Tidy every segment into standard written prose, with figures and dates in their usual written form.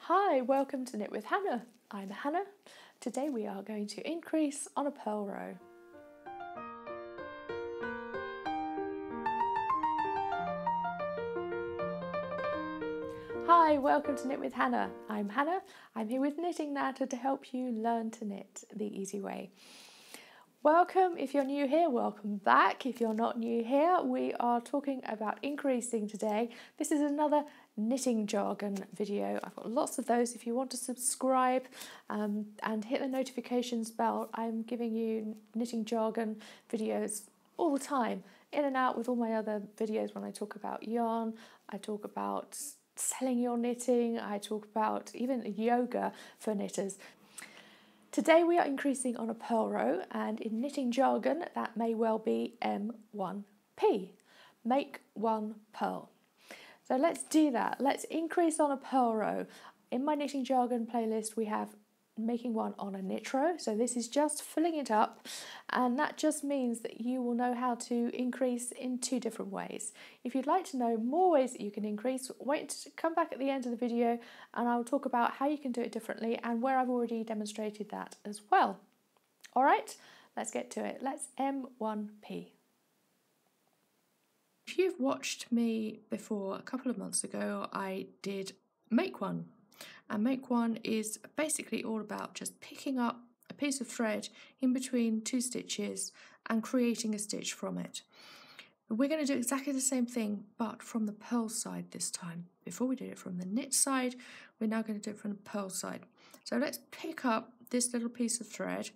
Hi, welcome to Knit with Hannah. I'm Hannah. Today we are going to increase on a purl row. Hi, welcome to Knit with Hannah. I'm Hannah. I'm here with Knitting Natter to help you learn to knit the easy way. Welcome if you're new here, welcome back. If you're not new here, we are talking about increasing today. This is another knitting jargon video. I've got lots of those. If you want to subscribe and hit the notifications bell, I'm giving you knitting jargon videos all the time, in and out with all my other videos. When I talk about yarn, I talk about selling your knitting, I talk about even yoga for knitters. Today we are increasing on a purl row, and in knitting jargon that may well be M1P, make one purl. So let's do that. Let's increase on a purl row. In my knitting jargon playlist we have making one on a knit row, so this is just filling it up, and that just means that you will know how to increase in two different ways. If you'd like to know more ways that you can increase, wait to come back at the end of the video and I'll talk about how you can do it differently and where I've already demonstrated that as well. Alright, let's get to it. Let's M1P. If you've watched me before, a couple of months ago I did make one. And make one is basically all about just picking up a piece of thread in between two stitches and creating a stitch from it. We're going to do exactly the same thing, but from the purl side this time. Before we did it from the knit side, we're now going to do it from the purl side. So let's pick up this little piece of thread.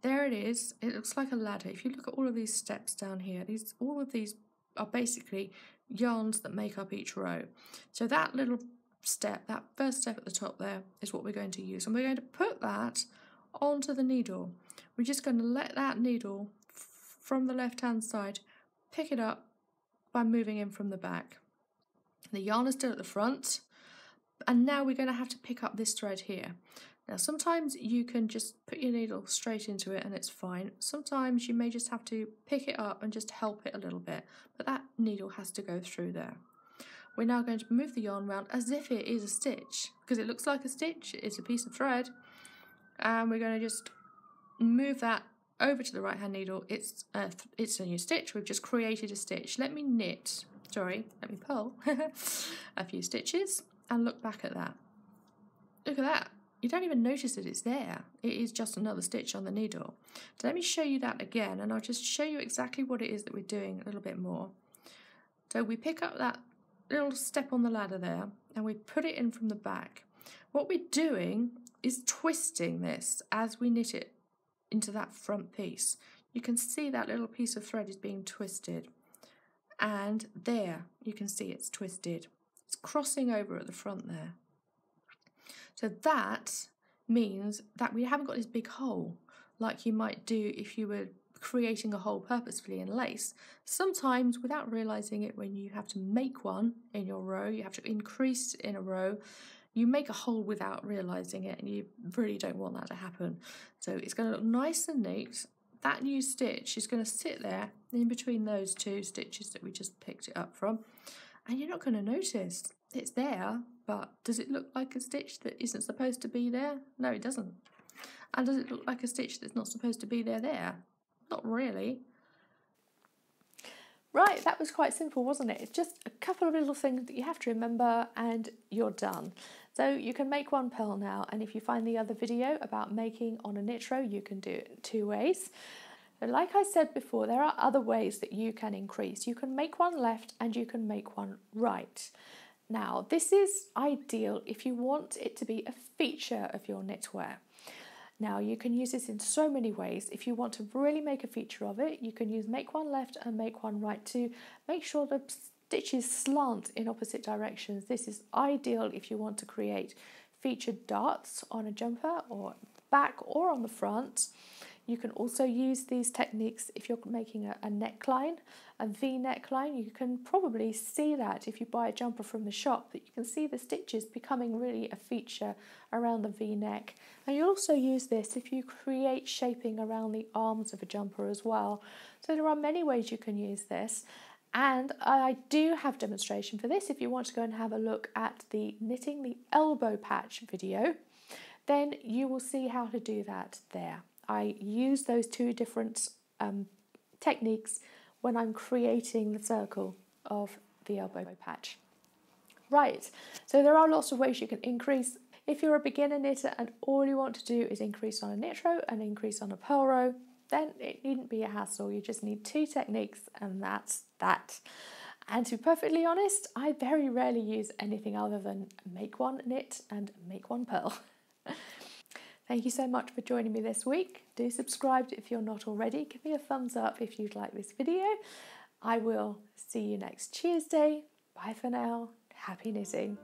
There it is. It looks like a ladder. If you look at all of these steps down here, all of these are basically yarns that make up each row. So that little step, that first step at the top there, is what we're going to use, and we're going to put that onto the needle. We're just going to let that needle from the left hand side pick it up by moving in from the back. The yarn is still at the front, and now we're going to have to pick up this thread here. Now sometimes you can just put your needle straight into it and it's fine. Sometimes you may just have to pick it up and just help it a little bit, but that needle has to go through there. We're now going to move the yarn around as if it is a stitch, because it looks like a stitch, it's a piece of thread, and we're going to just move that over to the right hand needle. It's a new stitch. We've just created a stitch. Let me purl a few stitches and look back at that. Look at that. You don't even notice that it's there. It is just another stitch on the needle. So let me show you that again, and I'll just show you exactly what it is that we're doing a little bit more. So we pick up that little step on the ladder there and we put it in from the back. What we're doing is twisting this as we knit it into that front piece. You can see that little piece of thread is being twisted, and there you can see it's twisted. It's crossing over at the front there. So that means that we haven't got this big hole like you might do if you were creating a hole purposefully in lace. Sometimes, without realizing it, when you have to make one in your row, you have to increase in a row, you make a hole without realizing it, and you really don't want that to happen. So it's going to look nice and neat. That new stitch is going to sit there in between those two stitches that we just picked it up from, and you're not going to notice it's there. But does it look like a stitch that isn't supposed to be there? No, it doesn't. And does it look like a stitch that's not supposed to be there? Not really. Right, that was quite simple, wasn't it? It's just a couple of little things that you have to remember and you're done. So you can make one purl now, and if you find the other video about making on a knit row, you can do it two ways. So like I said before, there are other ways that you can increase. You can make one left and you can make one right. Now, this is ideal if you want it to be a feature of your knitwear. Now, you can use this in so many ways. If you want to really make a feature of it, you can use make one left and make one right to make sure the stitches slant in opposite directions. This is ideal if you want to create featured darts on a jumper or back or on the front. You can also use these techniques if you're making a neckline, a V neckline. You can probably see that if you buy a jumper from the shop, that you can see the stitches becoming really a feature around the V neck. And you also use this if you create shaping around the arms of a jumper as well. So there are many ways you can use this. And I do have demonstration for this. If you want to go and have a look at the knitting the elbow patch video, then you will see how to do that there. I use those two different techniques when I'm creating the circle of the elbow patch. Right, so there are lots of ways you can increase. If you're a beginner knitter and all you want to do is increase on a knit row and increase on a purl row, then it needn't be a hassle. You just need two techniques and that's that. And to be perfectly honest, I very rarely use anything other than make one knit and make one purl. Thank you so much for joining me this week. Do subscribe if you're not already. Give me a thumbs up if you'd like this video. I will see you next Tuesday. Bye for now. Happy knitting.